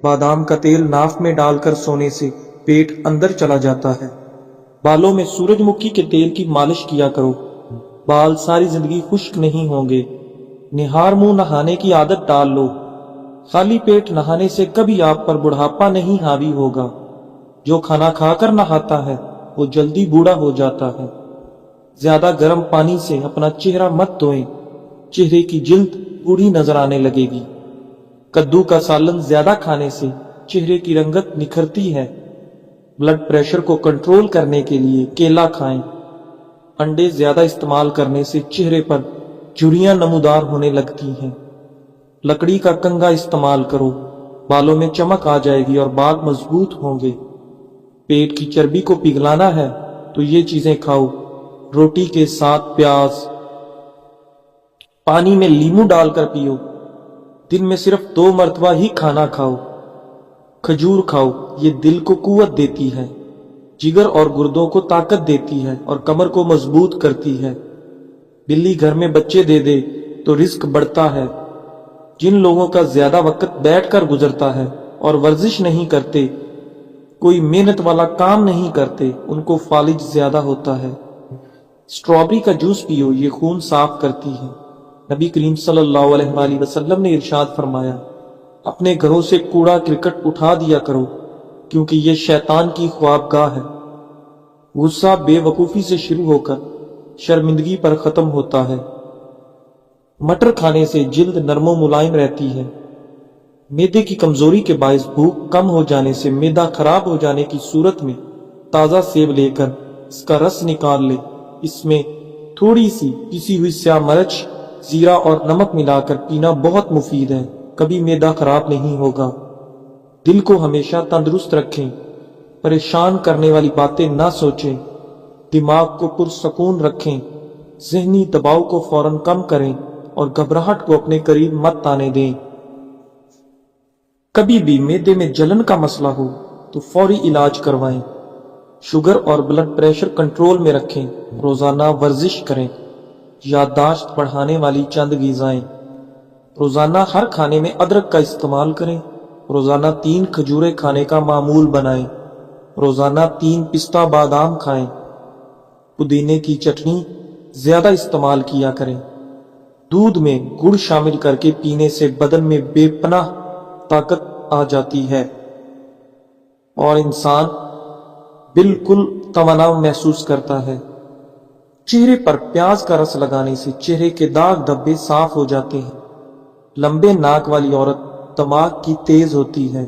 بادام کا تیل ناف میں ڈال کر سونے سے پیٹ اندر چلا جاتا ہے۔ بالوں میں سورج مکھی کے تیل کی مالش کیا کرو، بال ساری زندگی خشک نہیں ہوں گے۔ نہار منہ نہانے کی عادت ڈال لو، خالی پیٹ نہانے سے کبھی آپ پر بڑھاپا نہیں حاوی ہوگا۔ جو کھانا کھا کر نہاتا ہے وہ جلدی بوڑھا ہو جاتا ہے۔ زیادہ گرم پانی سے اپنا چہرہ مت دھوئیں، چہرے کی جلد بوڑھی نظر آنے لگے گی۔ کدو کا سالن زیادہ کھانے سے چہرے کی رنگت نکھرتی ہے۔ بلڈ پریشر کو کنٹرول کرنے کے لیے کیلا کھائیں۔ انڈے زیادہ استعمال کرنے سے چہرے پر جھریاں نمودار ہونے لگتی ہیں۔ لکڑی کا کنگھا استعمال کرو، بالوں میں چمک آ جائے گی اور بال مضبوط ہوں گے۔ پیٹ کی چربی کو پگھلانا ہے تو یہ چیزیں کھاؤ، روٹی کے ساتھ پیاز، پانی میں لیمو ڈال کر پیو۔ دن میں صرف 2 مرتبہ ہی کھانا کھاؤ۔ کھجور کھاؤ، یہ دل کو قوت دیتی ہے، جگر اور گردوں کو طاقت دیتی ہے اور کمر کو مضبوط کرتی ہے۔ بلی گھر میں بچے دے دے تو رزق بڑھتا ہے۔ جن لوگوں کا زیادہ وقت بیٹھ کر گزرتا ہے اور ورزش نہیں کرتے، کوئی محنت والا کام نہیں کرتے، ان کو فالج زیادہ ہوتا ہے۔ اسٹرابری کا جوس پیو، یہ خون صاف کرتی ہے۔ نبی کریم صلی اللہ علیہ وآلہ وسلم نے ارشاد فرمایا، اپنے گھروں سے کوڑا کرکٹ اٹھا دیا کرو، کیونکہ یہ شیطان کی خوابگاہ ہے۔ غصہ بے وقوفی سے شروع ہو کر شرمندگی پر ختم ہوتا ہے۔ مٹر کھانے سے جلد نرم و ملائم رہتی ہے۔ معدے کی کمزوری کے باعث بھوک کم ہو جانے سے معدہ خراب ہو جانے کی صورت میں تازہ سیب لے کر اس کا رس نکال لے۔ اس میں تھوڑی سی پسی ہوئی سیاہ مرچ، زیرہ اور نمک ملا کر پینا بہت مفید ہے، کبھی معدہ خراب نہیں ہوگا۔ دل کو ہمیشہ تندرست رکھیں، پریشان کرنے والی باتیں نہ سوچیں، دماغ کو پرسکون رکھیں، ذہنی دباؤ کو فوراً کم کریں اور گھبراہٹ کو اپنے قریب مت آنے دیں۔ کبھی بھی معدے میں جلن کا مسئلہ ہو تو فوری علاج کروائیں۔ شوگر اور بلڈ پریشر کنٹرول میں رکھیں، روزانہ ورزش کریں۔ یادداشت بڑھانے والی چند غذائیں: روزانہ ہر کھانے میں ادرک کا استعمال کریں۔ روزانہ 3 کھجوریں کھانے کا معمول بنائیں۔ روزانہ 3 پستہ بادام کھائیں۔ پودینے کی چٹنی زیادہ استعمال کیا کریں۔ دودھ میں گڑ شامل کر کے پینے سے بدن میں بے پناہ طاقت آ جاتی ہے اور انسان بالکل توانا محسوس کرتا ہے۔ چہرے پر پیاز کا رس لگانے سے چہرے کے داغ دھبے صاف ہو جاتے ہیں۔ لمبے ناک والی عورت دماغ کی تیز ہوتی ہے۔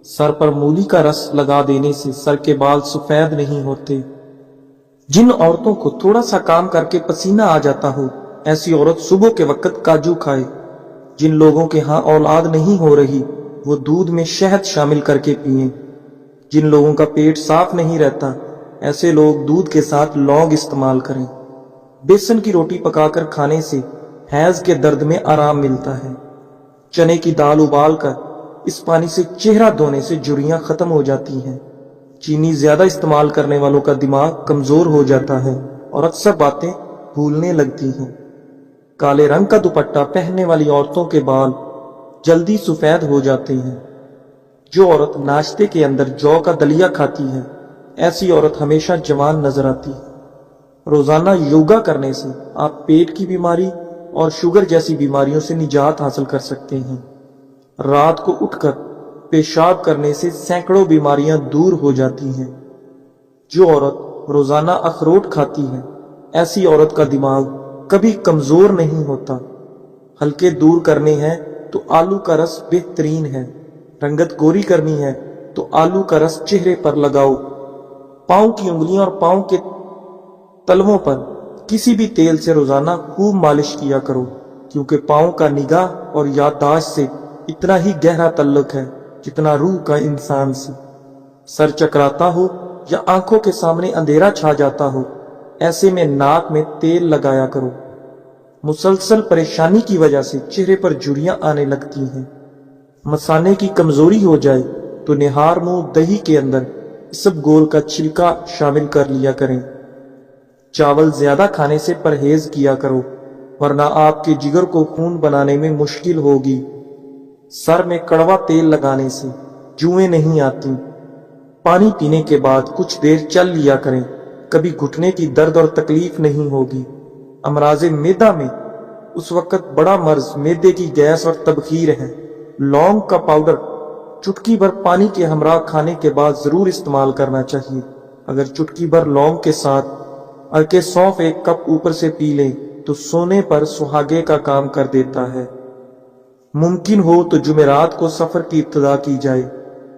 سر پر مولی کا رس لگا دینے سے سر کے بال سفید نہیں ہوتے۔ جن عورتوں کو تھوڑا سا کام کر کے پسینہ آ جاتا ہو، ایسی عورت صبح کے وقت کاجو کھائے۔ جن لوگوں کے ہاں اولاد نہیں ہو رہی، وہ دودھ میں شہد شامل کر کے پئیں۔ جن لوگوں کا پیٹ صاف نہیں رہتا، ایسے لوگ دودھ کے ساتھ لونگ استعمال کریں۔ بیسن کی روٹی پکا کر کھانے سے حیض کے درد میں آرام ملتا ہے۔ چنے کی دال ابال کر اس پانی سے چہرہ دھونے سے جھریاں ختم ہو جاتی ہیں۔ چینی زیادہ استعمال کرنے والوں کا دماغ کمزور ہو جاتا ہے اور اکثر باتیں بھولنے لگتی ہیں۔ کالے رنگ کا دوپٹہ پہننے والی عورتوں کے بال جلدی سفید ہو جاتے ہیں۔ جو عورت ناشتے کے اندر جو کا دلیا کھاتی ہے، ایسی عورت ہمیشہ جوان نظر آتی ہے۔ روزانہ یوگا کرنے سے آپ پیٹ کی بیماری اور شوگر جیسی بیماریوں سے نجات حاصل کر سکتے ہیں۔ رات کو اٹھ کر پیشاب کرنے سے سینکڑوں بیماریاں دور ہو جاتی ہیں۔ جو عورت روزانہ اخروٹ کھاتی ہے، ایسی عورت کا دماغ کبھی کمزور نہیں ہوتا۔ ہلکے دور کرنے ہیں تو آلو کا رس بہترین ہے۔ رنگت گوری کرنی ہے تو آلو کا رس چہرے پر لگاؤ۔ پاؤں کی انگلیاں اور پاؤں کے تلووں پر کسی بھی تیل سے روزانہ خوب مالش کیا کرو، کیونکہ پاؤں کا نگاہ اور یادداشت سے اتنا ہی گہرا تعلق ہے جتنا روح کا انسان سے۔ سر چکراتا ہو یا آنکھوں کے سامنے اندھیرا چھا جاتا ہو، ایسے میں ناک میں تیل لگایا کرو۔ مسلسل پریشانی کی وجہ سے چہرے پر جھریاں آنے لگتی ہیں۔ مثانے کی کمزوری ہو جائے تو نہار منہ دہی کے اندر اسب گول کا چھلکا شامل کر لیا کریں۔ چاول زیادہ کھانے سے پرہیز کیا کرو، ورنہ آپ کے جگر کو خون بنانے میں مشکل ہوگی۔ سر میں کڑوا تیل لگانے سے जुएं नहीं आती। पानी पीने के बाद कुछ देर चल लिया करें, कभी घुटने की दर्द और तकलीफ नहीं होगी। अमराज़े मैदा में उस वक्त बड़ा मर्ज मैदे की गैस और तबखीर है। लौंग का पाउडर चुटकी भर पानी के हमरा खाने के बाद जरूर इस्तेमाल करना चाहिए। अगर चुटकी भर लौंग के साथ के सौंफ एक कप ऊपर से पी लें तो सोने पर सुहागे का काम कर देता है। मुमकिन हो तो जुमेरात को सफर की इब्तिदा की जाए।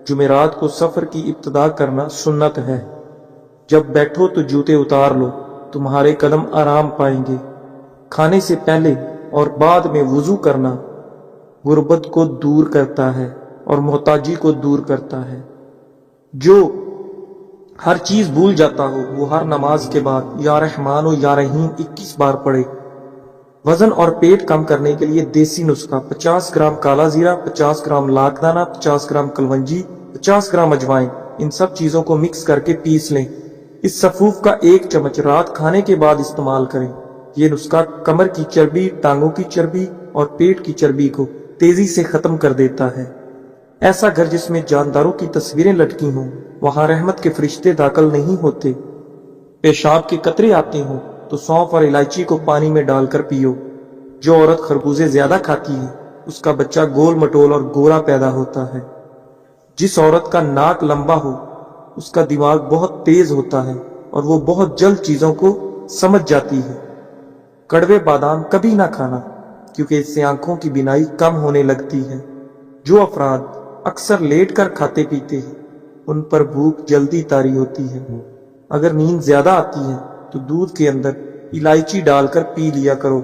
जुमेरात को सफर की इब्तिदा करना सुन्नत है। जब बैठो तो जूते उतार लो, तुम्हारे कदम आराम पाएंगे। खाने से पहले और बाद में वुजू करना गुर्बत को दूर करता है और मोहताजी को दूर करता है। जो हर चीज भूल जाता हो वो हर नमाज के बाद या रहमान और या रहीम 21 बार पढ़े। वजन और पेट कम करने के लिए देसी नुस्खा: 50 ग्राम काला जीरा, 50 ग्राम लाखदाना, 50 ग्राम कलवंजी, 50 ग्राम अजवाइन, इन सब चीजों को मिक्स करके पीस लें। इस सफूफ का 1 चम्मच रात खाने के बाद इस्तेमाल करें। ये नुस्खा कमर की चर्बी, टांगों की चर्बी और पेट की चर्बी को तेजी से खत्म कर देता है। ऐसा घर जिसमें जानदारों की तस्वीरें लटकी हों, वहां रहमत के फरिश्ते दाखिल नहीं होते। पेशाब के कतरे आते हों तो सौंफ और इलायची को पानी में डालकर पियो। जो औरत खरबूजे ज्यादा खाती है उसका बच्चा गोल मटोल और गोरा पैदा होता है। जिस औरत का नाक लंबा हो उसका दिमाग बहुत तेज होता है और वो बहुत जल्द चीजों को समझ जाती है। कड़वे बादाम कभी ना खाना, क्योंकि इससे आंखों की बीनाई कम होने लगती है। जो अफराद अक्सर लेट कर खाते पीते हैं उन पर भूख जल्दी तारी होती है। अगर नींद ज्यादा आती है तो दूध के अंदर इलायची डालकर पी लिया करो।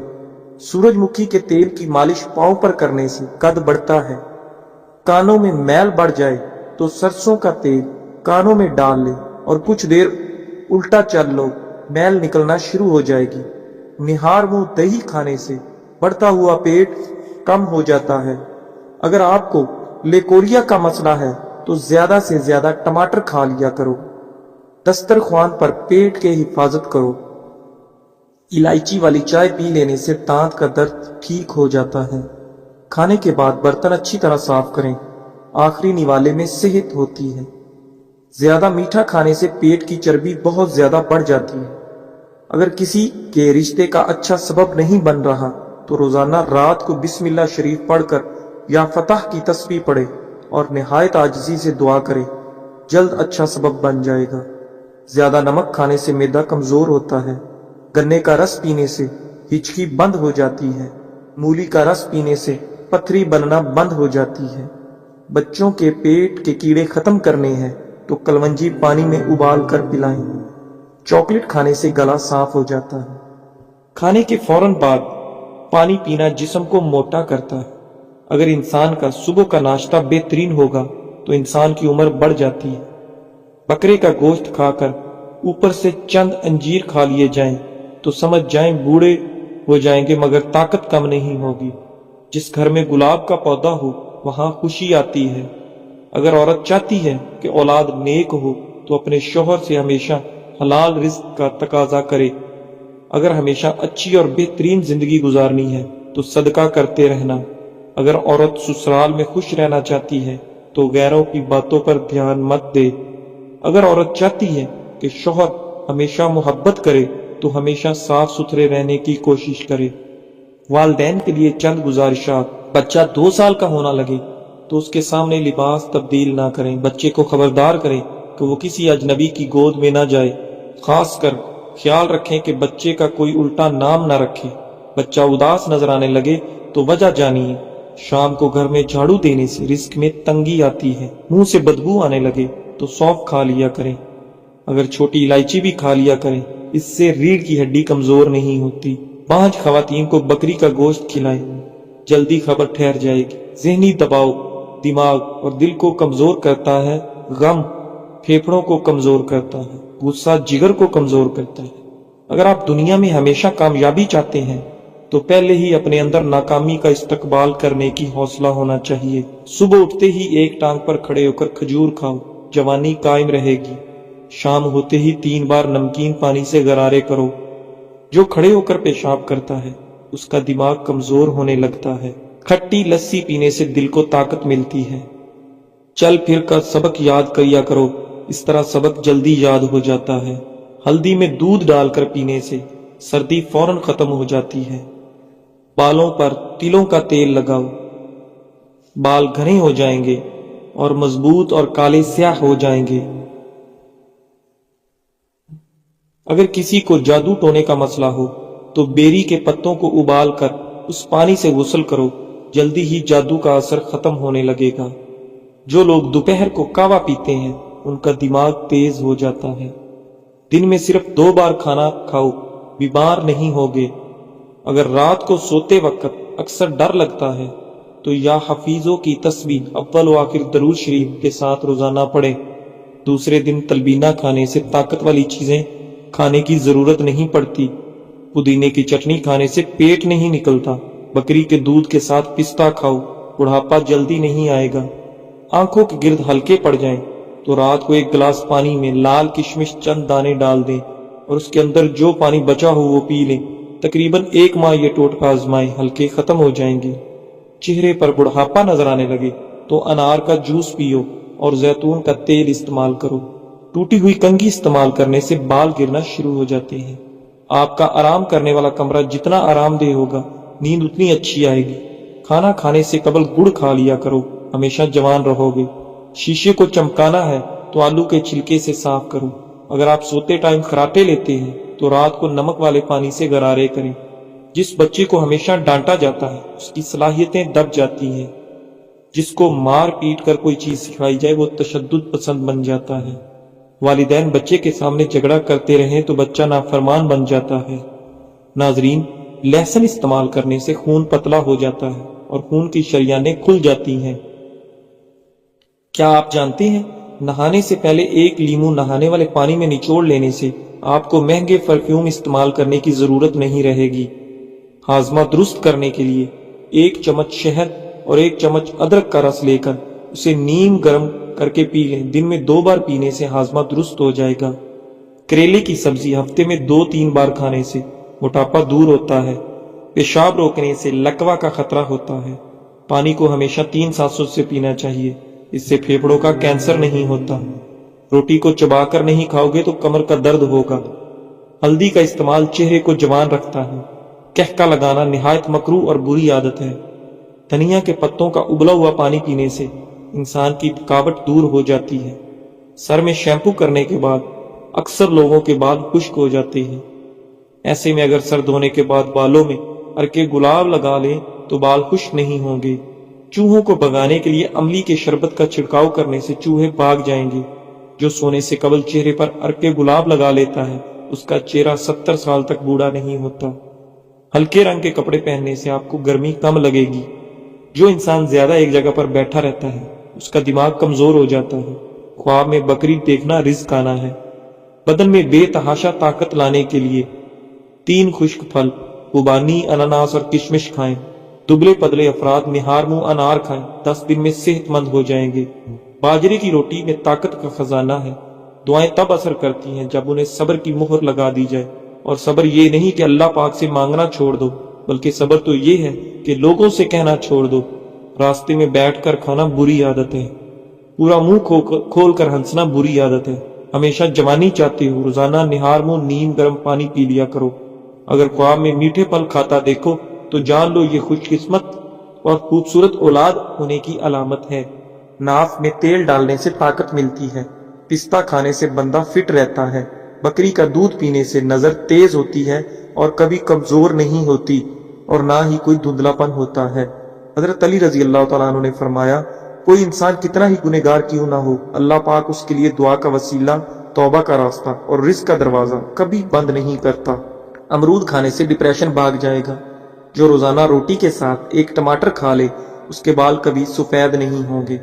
सूरजमुखी के तेल की मालिश पांव पर करने से कद बढ़ता है। कानों में मैल बढ़ जाए तो सरसों का तेल कानों में डाल ले और कुछ देर उल्टा चल लो, मैल निकलना शुरू हो जाएगी। निहार मुंह दही खाने से बढ़ता हुआ पेट कम हो जाता है। अगर आपको लेकोरिया का मसला है तो ज्यादा से ज्यादा टमाटर खा लिया करो। दस्तरख्वान पर पेट के हिफाजत करो। इलायची वाली चाय पी लेने से दांत का दर्द ठीक हो जाता है। खाने के बाद बर्तन अच्छी तरह साफ करें। आखिरी निवाले में सेहत होती है। ज्यादा मीठा खाने से पेट की चर्बी बहुत ज्यादा बढ़ जाती है। अगर किसी के रिश्ते का अच्छा सबब नहीं बन रहा तो रोजाना रात को बिस्मिल्लाह शरीफ पढ़कर या फतह की तस्बीह पढ़े और निहायत आजिज़ी से दुआ करे, जल्द अच्छा सबब बन जाएगा। ज्यादा नमक खाने से मैदा कमजोर होता है। गन्ने का रस पीने से हिचकी बंद हो जाती है। मूली का रस पीने से पथरी बनना बंद हो जाती है। बच्चों के पेट के कीड़े खत्म करने हैं तो कलवंजी पानी में उबाल कर पिलाएं। चॉकलेट खाने से गला साफ हो जाता है। खाने के फौरन बाद पानी पीना जिस्म को मोटा करता है। अगर इंसान का सुबह का नाश्ता बेहतरीन होगा तो इंसान की उम्र बढ़ जाती है। बकरे का गोश्त खाकर ऊपर से चंद अंजीर खा लिए जाएं तो समझ जाएं बूढ़े हो जाएंगे मगर ताकत कम नहीं होगी। जिस घर में गुलाब का पौधा हो वहां खुशी आती है। अगर औरत चाहती है कि औलाद नेक हो तो अपने शोहर से हमेशा हलाल रिज्क का तकाजा करे। अगर हमेशा अच्छी और बेहतरीन जिंदगी गुजारनी है तो सदका करते रहना। अगर औरत ससुराल में खुश रहना चाहती है तो गैरों की बातों पर ध्यान मत दे। अगर औरत चाहती है कि शौहर हमेशा मोहब्बत करे तो हमेशा साफ सुथरे रहने की कोशिश करे। वालिदैन के लिए चंद गुजारिशात: बच्चा 2 साल का होना लगे तो उसके सामने लिबास तब्दील ना करें। बच्चे को खबरदार करें कि वो किसी अजनबी की गोद में ना जाए। खासकर ख्याल रखें कि बच्चे का कोई उल्टा नाम ना रखे। बच्चा उदास नजर आने लगे तो वजह जानिए। शाम को घर में झाड़ू देने से रिस्क में तंगी आती है। मुंह से बदबू आने लगे तो सौंफ खा लिया करें। अगर छोटी इलायची भी खा लिया करें, इससे रीढ़ की हड्डी कमजोर नहीं होती। 5 खवातीन को बकरी का गोश्त खिलाएं, जल्दी खबर ठहर जाएगी। जहनी दबाव दिमाग और दिल को कमजोर करता है। गम फेफड़ों को कमजोर करता है। गुस्सा जिगर को कमजोर करता है। अगर आप दुनिया में हमेशा कामयाबी चाहते हैं तो पहले ही अपने अंदर नाकामी का इस्तकबाल करने की हौसला होना चाहिए। सुबह उठते ही एक टांग पर खड़े होकर खजूर खाओ, जवानी कायम रहेगी। शाम होते ही 3 बार नमकीन पानी से गरारे करो। जो खड़े होकर पेशाब करता है उसका दिमाग कमजोर होने लगता है। खट्टी लस्सी पीने से दिल को ताकत मिलती है। चल फिर कर सबक याद किया करो, इस तरह सबक जल्दी याद हो जाता है। हल्दी में दूध डालकर पीने से सर्दी फौरन खत्म हो जाती है। बालों पर तिलों का तेल लगाओ, बाल घने हो जाएंगे और मजबूत और काले स्याह हो जाएंगे। अगर किसी को जादू टोने का मसला हो तो बेरी के पत्तों को उबाल कर उस पानी से गुस्ल करो, जल्दी ही जादू का असर खत्म होने लगेगा। जो लोग दोपहर को कावा पीते हैं उनका दिमाग तेज हो जाता है। दिन में सिर्फ 2 बार खाना खाओ, बीमार नहीं होगे। अगर रात को सोते वक्त अक्सर डर लगता है तो या हफीजों की तस्बीह अव्वल व आखिर दरूद शरीफ के साथ रोजाना पढ़े। दूसरे दिन तलबीना खाने से ताकत वाली चीजें खाने की जरूरत नहीं पड़ती। पुदीने की चटनी खाने से पेट नहीं निकलता। बकरी के दूध के साथ पिस्ता खाओ, बुढ़ापा जल्दी नहीं आएगा। आंखों के गिर्द हल्के पड़ जाएं तो रात को 1 गिलास पानी में लाल किशमिश चंद दाने डाल दें और उसके अंदर जो पानी बचा हो वो पी लें। तकरीबन 1 माह ये टोटका आजमाएं, हल्के खत्म हो जाएंगे। चेहरे पर बुढ़ापा नजर आने लगे तो अनार का जूस पियो और जैतून का तेल इस्तेमाल करो। टूटी हुई कंघी इस्तेमाल करने से बाल गिरना शुरू हो जाते हैं। आपका आराम करने वाला कमरा जितना आरामदेह होगा, नींद उतनी अच्छी आएगी। खाना खाने से कबल गुड़ खा लिया करो, हमेशा जवान रहोगे। शीशे को चमकाना है तो आलू के छिलके से साफ करो। अगर आप सोते टाइम खराटे लेते हैं तो रात को नमक वाले पानी से गरारे करें। जिस बच्चे को हमेशा डांटा जाता है उसकी सलाहियतें दब जाती हैं। जिसको मार पीट कर कोई चीज सिखाई जाए वो तशद्दुद पसंद बन जाता है। वालिदैन बच्चे के सामने झगड़ा करते रहें तो बच्चा नाफरमान बन जाता है। नाजरीन, लहसुन इस्तेमाल करने से खून पतला हो जाता है और खून की शरियानें खुल जाती हैं। क्या आप जानते हैं, नहाने से पहले 1 लीमू नहाने वाले पानी में निचोड़ लेने से आपको महंगे परफ्यूम इस्तेमाल करने की जरूरत नहीं रहेगी। हाजमा दुरुस्त करने के लिए 1 चम्मच शहद और 1 चम्मच अदरक का रस लेकर उसे नीम गर्म करके पी लें। दिन में 2 बार पीने से हाजमा दुरुस्त हो जाएगा। करेले की सब्जी हफ्ते में 2-3 बार खाने से मोटापा दूर होता है। पेशाब रोकने से लकवा का खतरा होता है। पानी को हमेशा 3 सांसों से पीना चाहिए, इससे फेफड़ों का कैंसर नहीं होता। रोटी को चबाकर नहीं खाओगे तो कमर का दर्द होगा। हल्दी का इस्तेमाल चेहरे को जवान रखता है। कहका लगाना निहायत मकरूह और बुरी आदत है। धनिया के पत्तों का उबला हुआ पानी पीने से इंसान की थकावट दूर हो जाती है। सर में शैम्पू करने के बाद अक्सर लोगों के बाल खुश्क हो जाते हैं। ऐसे में अगर सर धोने के बाद बालों में अर्के गुलाब लगा लें तो बाल खुश्क नहीं होंगे। चूहों को भगाने के लिए अमली के शरबत का छिड़काव करने से चूहे भाग जाएंगे। जो सोने से कबल चेहरे पर अर्के गुलाब लगा लेता है उसका चेहरा 70 साल तक बूढ़ा नहीं होता। हल्के रंग के कपड़े पहनने से आपको गर्मी कम लगेगी। जो इंसान ज्यादा एक जगह पर बैठा रहता है उसका दिमाग कमजोर हो जाता है। ख्वाब में बकरी देखना रिज्क आना है। बदन में बेतहाशा ताकत लाने के लिए 3 खुश्क फल खुबानी, अनानास और किशमिश खाएं। दुबले पतले अफराद निहार मुंह अनार खाएं, 10 दिन में सेहतमंद हो जाएंगे। बाजरे की रोटी में ताकत का खजाना है। दुआएं तब असर करती हैं जब उन्हें सब्र की मुहर लगा दी जाए। और सब्र ये नहीं कि अल्लाह पाक से मांगना छोड़ दो, बल्कि सब्र तो ये है कि लोगों से कहना छोड़ दो। रास्ते में बैठकर खाना बुरी आदत है। पूरा मुंह खोल कर हंसना बुरी आदत है। हमेशा जवानी चाहते हो, रोजाना निहार मुंह नीम गर्म पानी पी लिया करो। अगर ख्वाब में मीठे फल खाता देखो तो जान लो ये खुशकिस्मत और खूबसूरत औलाद होने की अलामत है। नाक में तेल डालने से ताकत मिलती है। पिस्ता खाने से बंदा फिट रहता है। बकरी का दूध पीने से नजर तेज होती है और कभी कमजोर नहीं होती और ना ही कोई धुंधलापन होता है। हजरत अली रजी अल्लाह तआला अन्हु ने फरमाया, कोई इंसान कितना ही गुनहगार क्यों ना हो, अल्लाह पाक उसके लिए दुआ का वसीला, तौबा का रास्ता और रिज़्क का दरवाजा कभी बंद नहीं करता। अमरूद खाने से डिप्रेशन भाग जाएगा। जो रोजाना रोटी के साथ 1 टमाटर खा ले उसके बाल कभी सफेद नहीं होंगे।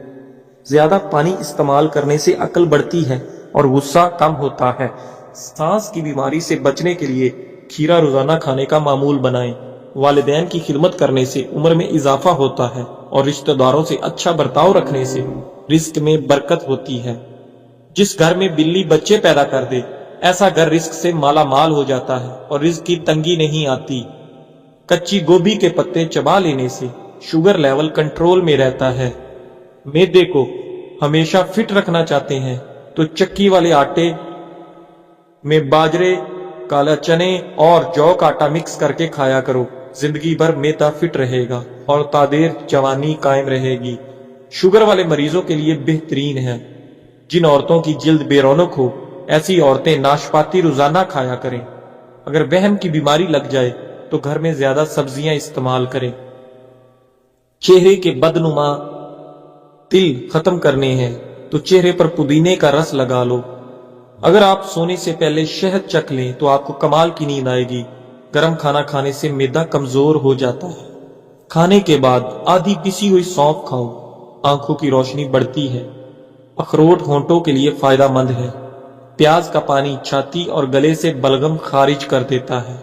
ज्यादा पानी इस्तेमाल करने से अक्ल बढ़ती है और गुस्सा कम होता है। सांस की बीमारी से बचने के लिए खीरा रोजाना खाने का मामूल बनाएं। वालिदैन की खिदमत करने से उम्र में इजाफा होता है और रिश्तेदारों से अच्छा बर्ताव रखने से रिस्क में बरकत होती है। जिस घर में बिल्ली बच्चे पैदा कर दे ऐसा घर रिस्क से माला माल हो जाता है और रिस्क की तंगी नहीं आती। कच्ची गोभी के पत्ते चबा लेने से शुगर लेवल कंट्रोल में रहता है। मैदे को ہمیشہ فٹ رکھنا چاہتے ہیں تو چکی والے آٹے میں باجرے، کالا چنے اور جو کا آٹا مکس کر کے کھایا کرو۔ زندگی بھر معدہ فٹ رہے گا اور تادیر جوانی قائم رہے گی۔ شوگر والے مریضوں کے لیے بہترین ہے۔ جن عورتوں کی جلد بے رونق ہو، ایسی عورتیں ناشپاتی روزانہ کھایا کریں۔ اگر وہم کی بیماری لگ جائے تو گھر میں زیادہ سبزیاں استعمال کریں۔ چہرے کے بدنما تل ختم کرنے ہیں تو چہرے پر پودینے کا رس لگا لو۔ اگر آپ سونے سے پہلے شہد چکھ لیں تو آپ کو کمال کی نیند آئے گی۔ گرم کھانا کھانے سے معدہ کمزور ہو جاتا ہے۔ کھانے کے بعد آدھی پسی ہوئی سونف کھاؤ، آنکھوں کی روشنی بڑھتی ہے۔ اخروٹ ہونٹوں کے لیے فائدہ مند ہے۔ پیاز کا پانی چھاتی اور گلے سے بلغم خارج کر دیتا ہے۔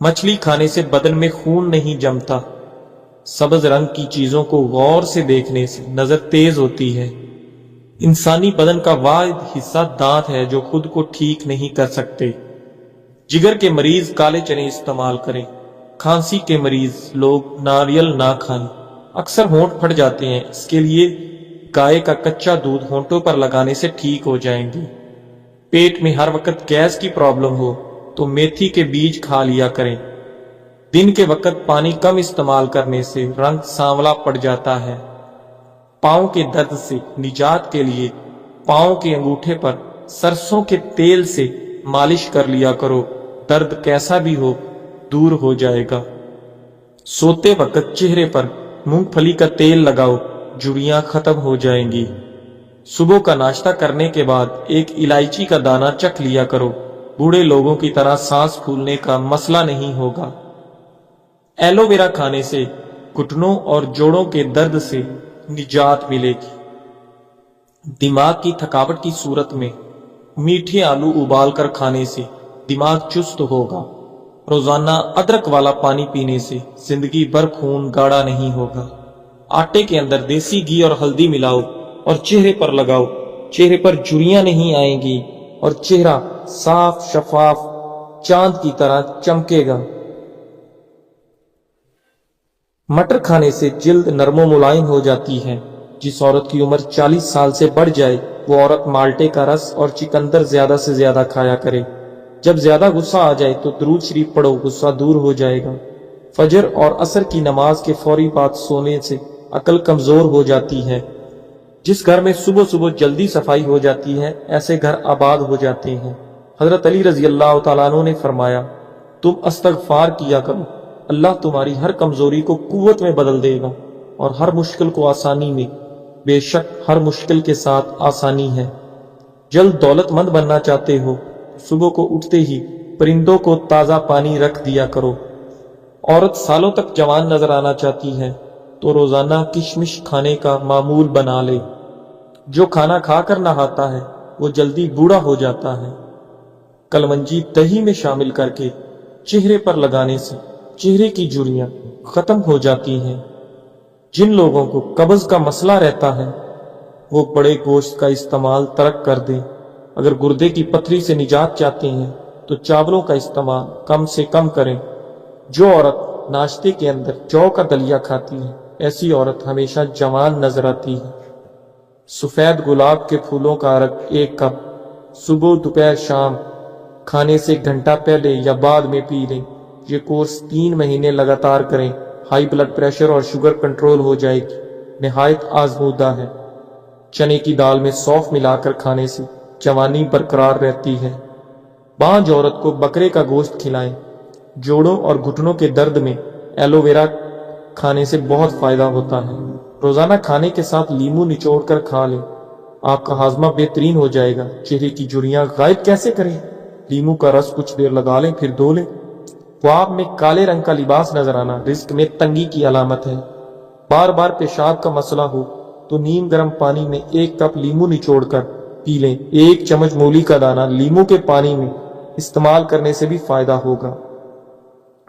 مچھلی کھانے سے بدن میں خون نہیں جمتا۔ سبز رنگ کی چیزوں کو غور سے دیکھنے سے نظر تیز ہوتی ہے۔ انسانی بدن کا واحد حصہ دانت ہے جو خود کو ٹھیک نہیں کر سکتے۔ جگر کے مریض کالے چنے استعمال کریں۔ کھانسی کے مریض لوگ ناریل نہ کھائیں، اکثر ہونٹ پھٹ جاتے ہیں۔ اس کے لیے گائے کا کچا دودھ ہونٹوں پر لگانے سے ٹھیک ہو جائیں گے۔ پیٹ میں ہر وقت گیس کی پرابلم ہو تو میتھی کے بیج کھا لیا کریں۔ دن کے وقت پانی کم استعمال کرنے سے رنگ سانولا پڑ جاتا ہے۔ پاؤں کے درد سے نجات کے لیے پاؤں کے انگوٹھے پر سرسوں کے تیل سے مالش کر لیا کرو۔ درد کیسا بھی ہو دور ہو جائے گا۔ سوتے وقت چہرے پر مونگ پھلی کا تیل لگاؤ، جھریاں ختم ہو جائیں گی۔ صبح کا ناشتہ کرنے کے بعد ایک الائچی کا دانہ چکھ لیا کرو۔ بوڑھے لوگوں کی طرح سانس پھولنے کا مسئلہ نہیں ہوگا۔ ایلو ویرا کھانے سے گھٹنوں اور جوڑوں کے درد سے نجات ملے گی۔ دماغ کی تھکاوٹ کی صورت میں میٹھے آلو ابال کر کھانے سے دماغ چست ہوگا۔ روزانہ ادرک والا پانی پینے سے زندگی بھر خون گاڑھا نہیں ہوگا۔ آٹے کے اندر دیسی گھی اور ہلدی ملاؤ اور چہرے پر لگاؤ۔ چہرے پر جھریاں نہیں آئیں گی اور چہرہ صاف شفاف چاند کی طرح چمکے گا۔ مٹر کھانے سے جلد نرم و ملائم ہو جاتی ہے۔ جس عورت کی عمر 40 سال سے بڑھ جائے وہ عورت مالٹے کا رس اور چکندر زیادہ سے زیادہ کھایا کرے۔ جب زیادہ غصہ آ جائے تو درود شریف پڑھو، غصہ دور ہو جائے گا۔ فجر اور عصر کی نماز کے فوری بعد سونے سے عقل کمزور ہو جاتی ہے۔ جس گھر میں صبح صبح جلدی صفائی ہو جاتی ہے ایسے گھر آباد ہو جاتے ہیں۔ حضرت علی رضی اللہ تعالیٰ عنہ نے فرمایا، تم استغفار کیا کرو، اللہ تمہاری ہر کمزوری کو قوت میں بدل دے گا اور ہر مشکل کو آسانی میں۔ بے شک ہر مشکل کے ساتھ آسانی ہے۔ جلد دولت مند بننا چاہتے ہو صبح کو اٹھتے ہی پرندوں کو تازہ پانی رکھ دیا کرو۔ عورت سالوں تک جوان نظر آنا چاہتی ہے تو روزانہ کشمش کھانے کا معمول بنا لے۔ جو کھانا کھا کر نہاتا ہے وہ جلدی بوڑھا ہو جاتا ہے۔ کلونجی دہی میں شامل کر کے چہرے پر لگانے سے چہرے کی جھریاں ختم ہو جاتی ہیں۔ جن لوگوں کو قبض کا مسئلہ رہتا ہے وہ بڑے گوشت کا استعمال ترک کر دیں۔ اگر گردے کی پتھری سے نجات چاہتے ہیں تو چاولوں کا استعمال کم سے کم کریں۔ جو عورت ناشتے کے اندر جو کا دلیا کھاتی ہے ایسی عورت ہمیشہ جوان نظر آتی ہے۔ سفید گلاب کے پھولوں کا عرق 1 کپ صبح دوپہر شام کھانے سے گھنٹہ پہلے یا بعد میں پی لیں۔ یہ کورس 3 مہینے لگاتار کریں۔ ہائی بلڈ پریشر اور شوگر کنٹرول ہو جائے گی۔ نہایت آزمودہ ہے۔ چنے کی دال میں سونف ملا کر کھانے سے جوانی برقرار رہتی ہے۔ بانجھ عورت کو بکرے کا گوشت کھلائیں۔ جوڑوں اور گھٹنوں کے درد میں ایلو ویرا کھانے سے بہت فائدہ ہوتا ہے۔ روزانہ کھانے کے ساتھ لیمو نچوڑ کر کھا لیں، آپ کا ہاضمہ بہترین ہو جائے گا۔ چہرے کی جھریاں غائب کیسے کریں؟ لیمو کا رس کچھ دیر لگا لیں پھر دھو لیں۔ خواب میں کالے رنگ کا لباس نظر آنا رزق میں تنگی کی علامت ہے۔ بار بار پیشاب کا مسئلہ ہو تو نیم گرم پانی میں 1 کپ لیمو نچوڑ کر پی لیں۔ 1 چمچ مولی کا دانہ لیمو کے پانی میں استعمال کرنے سے بھی فائدہ ہوگا۔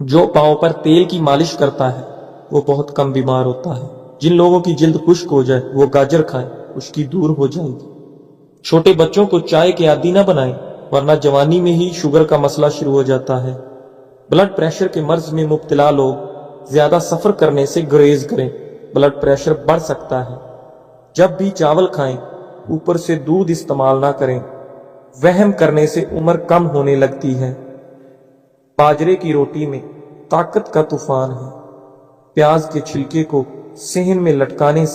جو پاؤں پر تیل کی مالش کرتا ہے وہ بہت کم بیمار ہوتا ہے۔ جن لوگوں کی جلد خشک ہو جائے وہ گاجر کھائیں، خشکی دور ہو جائے گی۔ چھوٹے بچوں کو چائے کے عادی نہ بنائیں ورنہ جوانی میں ہی شوگر کا مسئلہ شروع ہو جاتا ہے۔ بلڈ پریشر کے مرض میں مبتلا لوگ زیادہ سفر کرنے سے گریز کریں، بلڈ پریشر بڑھ سکتا ہے۔ جب بھی چاول کھائیں اوپر سے دودھ استعمال نہ کریں، وہم کرنے سے عمر کم ہونے لگتی ہے۔ باجرے کی روٹی میں طاقت کا طوفان ہے۔ پیاز کے چھلکے کو صحن میں لٹکانے